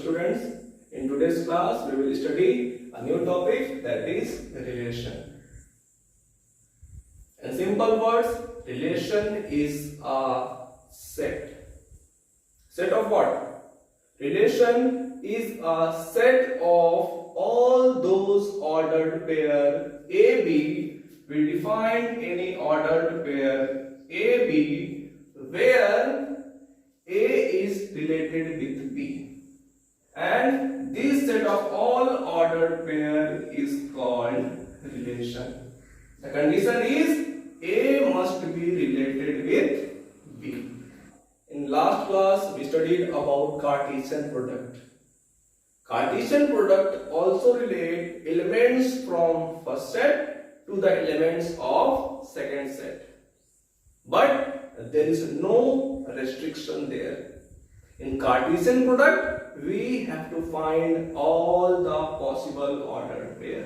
students. In today's class, we will study a new topic, that is relation. In simple words, relation is a set. Set of what? Relation is a set of all those ordered pair AB. We define any ordered pair AB where A is related with B, and this set of all ordered pair is called relation. The condition is A must be related with B. In last class we studied about Cartesian product. Cartesian product also relate elements from first set to the elements of second set, but there is no restriction there. In Cartesian product, we have to find all the possible ordered pair,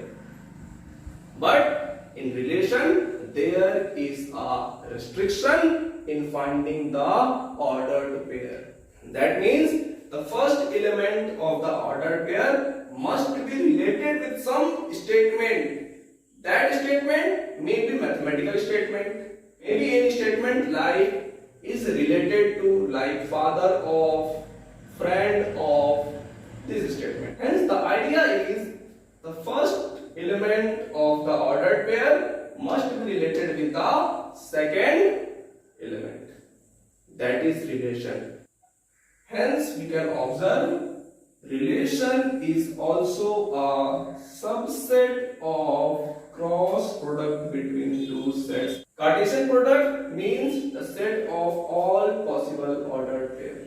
but in relation there is a restriction in finding the ordered pair. That means the first element of the ordered pair must be related with some statement. That statement may be mathematical statement, maybe any statement like is related to like father of, friend of, this statement. Hence the idea is the first element of the ordered pair must be related with the second element. That is relation. Hence we can observe relation is also a subset of cross product between two sets. Cartesian product means the set of all possible ordered pair.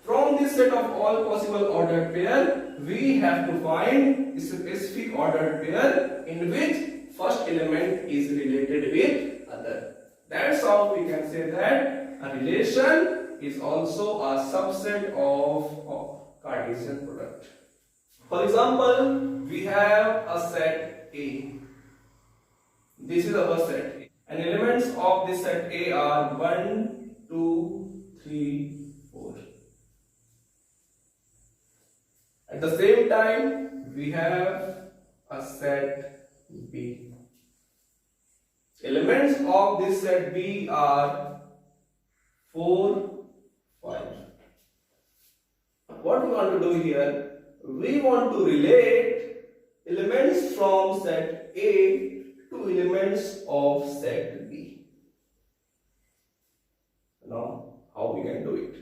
From this set of all possible ordered pair, we have to find a specific ordered pair in which first element is related with other. That's how we can say that a relation is also a subset of Cartesian product. For example, we have a set A. This is our set A, and elements of this set A are 1, 2, 3, 4. At the same time, we have a set B. Elements of this set B are 4, 5. What we want to do here? We want to relate elements from set A to elements of set B. Now, how we can do it?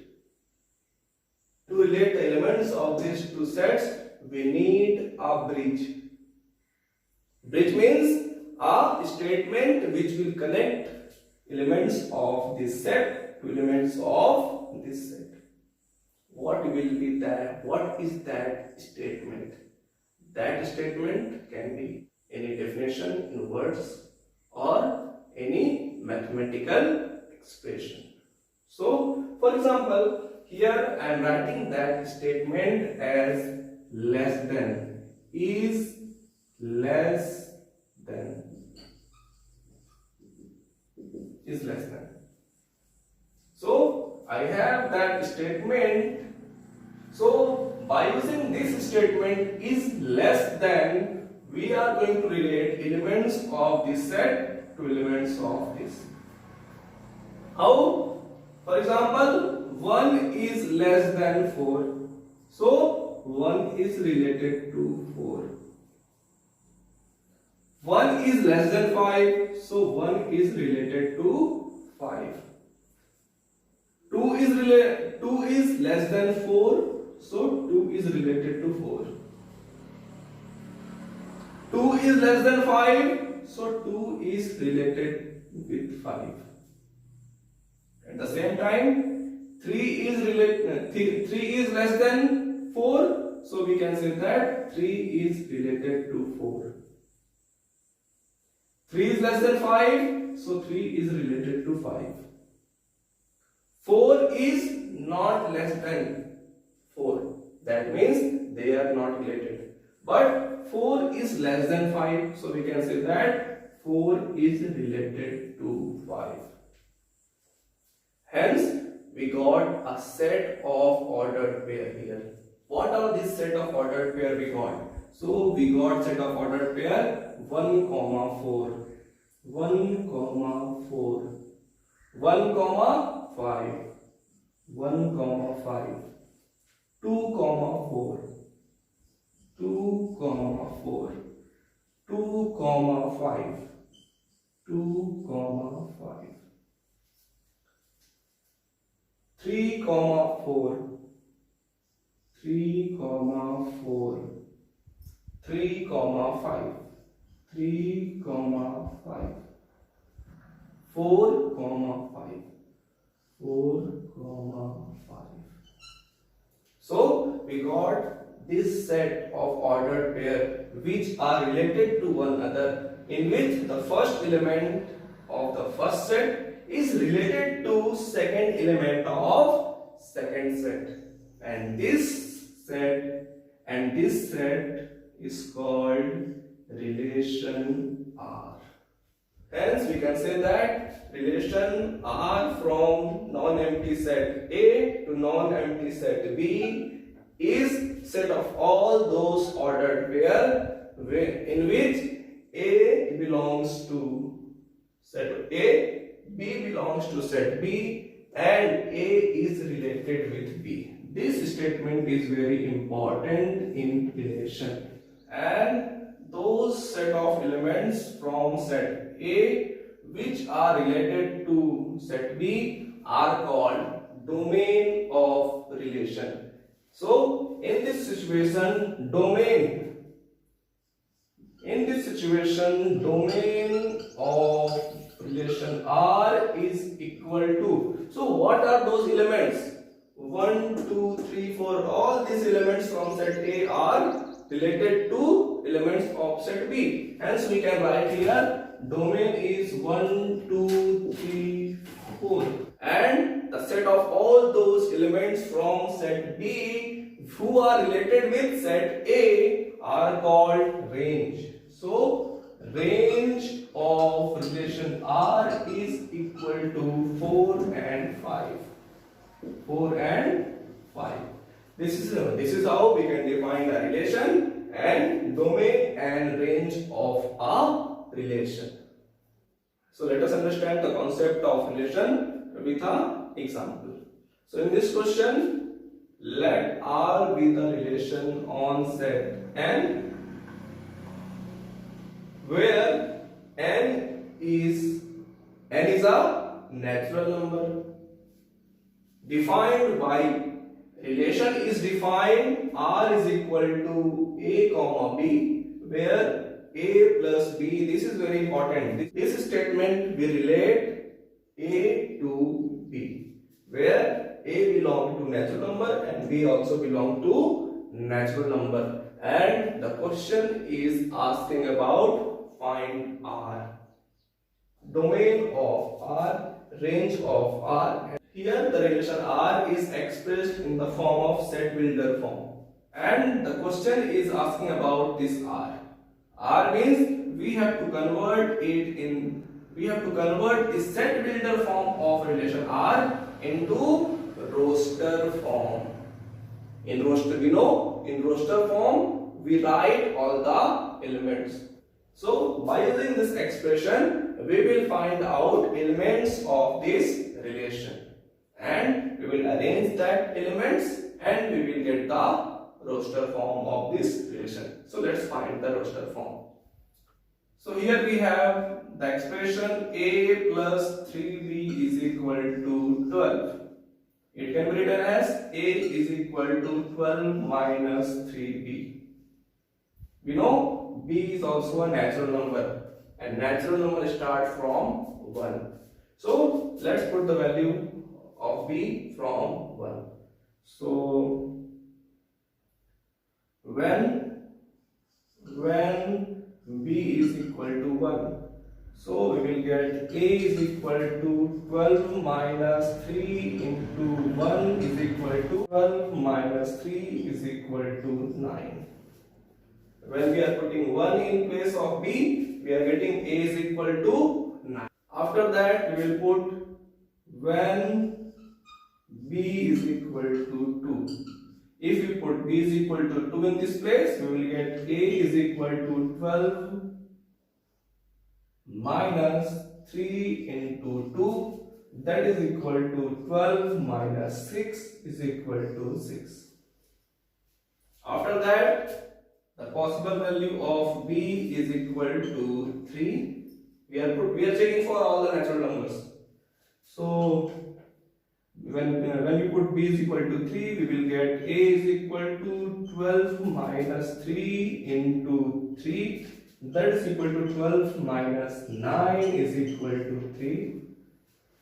To relate the elements of these two sets, we need a bridge. Bridge means a statement which will connect elements of this set to elements of this set. What will be that? What is that statement? That statement can be any definition in words or any mathematical expression. So, for example, here I am writing that statement as less than, is less than, is less than. So, I have that statement. So, by using this statement is less than, we are going to relate elements of this set to elements of this. How? For example, 1 is less than 4. So, 1 is related to 4. 1 is less than 5. So, 1 is related to 5. 2 is less than 4. So, 2 is related to 4. 2 is less than 5. So, 2 is related with 5. At the same time, 3 is less than 4. So, we can say that 3 is related to 4. 3 is less than 5. So, 3 is related to 5. 4 is not less than 4. That means they are not related. But 4 is less than 5. So we can say that 4 is related to 5. Hence, we got a set of ordered pair here. What are this set of ordered pair we got? So we got set of ordered pair 1, 4, 1, 4, 1, 5, 1, 5, 2, 4, 2, 4, 2, 5, 2, 5, 3, 4, 3, 4, 3, 5, 3, 5, 4, 5, 4, 5. So we got this set of ordered pair which are related to one another, in which the first element of the first set is related to second element of second set, and this set is called relation R. Hence we can say that relation R from non-empty set A to non-empty set B is set of all those ordered pair in which A belongs to set A, B belongs to set B, and A is related with B. This statement is very important in relation, and those set of elements from set A which are related to set B are called domain of relation. So in this situation domain of relation R is equal to, so what are those elements? 1, 2, 3, 4, all these elements from set A are related to elements of set B. Hence we can write here domain is 1, 2, 3, 4, and the set of all those elements from set B who are related with set A are called range. So range of relation R is equal to 4 and 5. 4 and 5. This is how we can define a relation and domain and range of a relation. So let us understand the concept of relation with an example. So in this question, let R be the relation on set N, where N is a natural number. Defined by relation is defined R is equal to A comma B, where A plus B, this is very important. This statement we relate A to B, where A belongs to natural number and B also belongs to natural number. And the question is asking about find R, domain of R, range of R. Here the relation R is expressed in the form of set builder form, and the question is asking about this R. R means we have to convert the set builder form of relation R into roster form. In roster form we write all the elements. So by using this expression we will find out elements of this relation, and we will arrange that elements and we will get the roster form of this relation. So let's find the roster form. So here we have the expression A plus 3B is equal to 12. It can be written as A is equal to 12 minus 3B. We know B is also a natural number, and natural number start from 1. So let's put the value of B from 1. So when B is equal to 1, so we will get A is equal to 12 minus 3 into 1 is equal to 12 minus 3 is equal to 9. When we are putting 1 in place of B, we are getting A is equal to 9. After that, we will put when B is equal to 2. If we put b is equal to 2 in this place, we will get a is equal to 12 minus 3 into 2, that is equal to 12 minus 6 is equal to 6. After that, the possible value of b is equal to 3. We are checking for all the natural numbers. So when we put b is equal to 3, we will get a is equal to 12 minus 3 into 3, that is equal to 12 minus 9 is equal to 3.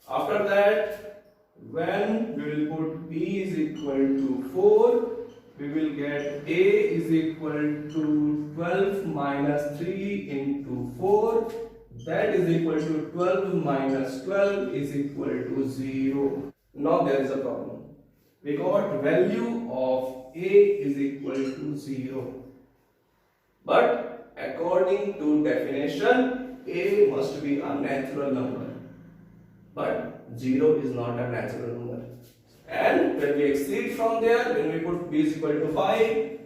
After that, when we will put b is equal to 4, we will get a is equal to 12 minus 3 into 4, that is equal to 12 minus 12 is equal to 0. Now there is a problem. We got value of a is equal to 0. But according to definition, a must be a natural number. But 0 is not a natural number. And when we exceed from there, when we put b is equal to 5,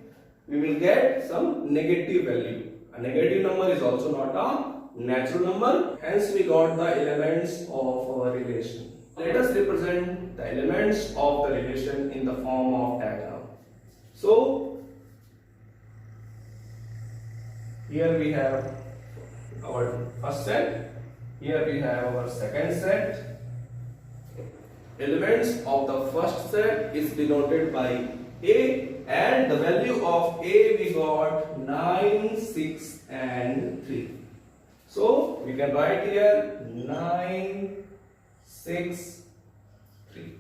we will get some negative value. A negative number is also not a natural number. Hence we got the elements of our relation. Let us represent the elements of the relation in the form of diagram. So here we have our first set, here we have our second set. Elements of the first set is denoted by a, and the value of a we got 9, 6 and 3. So we can write here 9, 6, 3.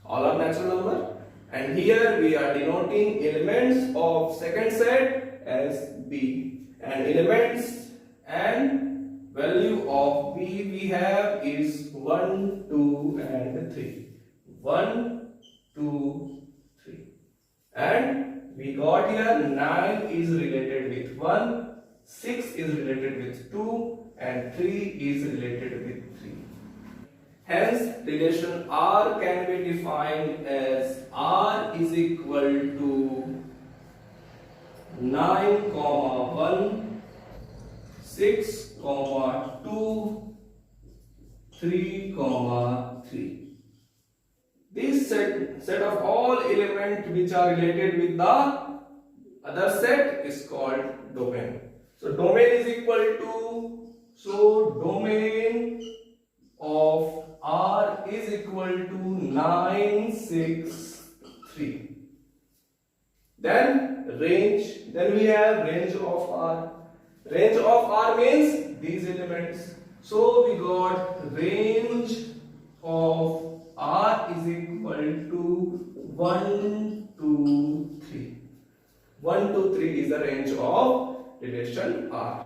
All are natural number, and here we are denoting elements of second set as b, and elements and value of b we have is 1, 2 and 3. 1, 2, 3. And we got here 9 is related with 1, 6 is related with 2 and 3 is related with 3. Hence relation R can be defined as R is equal to 9, 1, 6, 2, 3, 3. This set of all elements which are related with the other set is called domain. So domain is equal to, domain of R is equal to 9, 6, 3. Then range, then we have range of R. Range of R means these elements. So we got range of R is equal to 1, 2, 3. 1, 2, 3 is the range of relation R.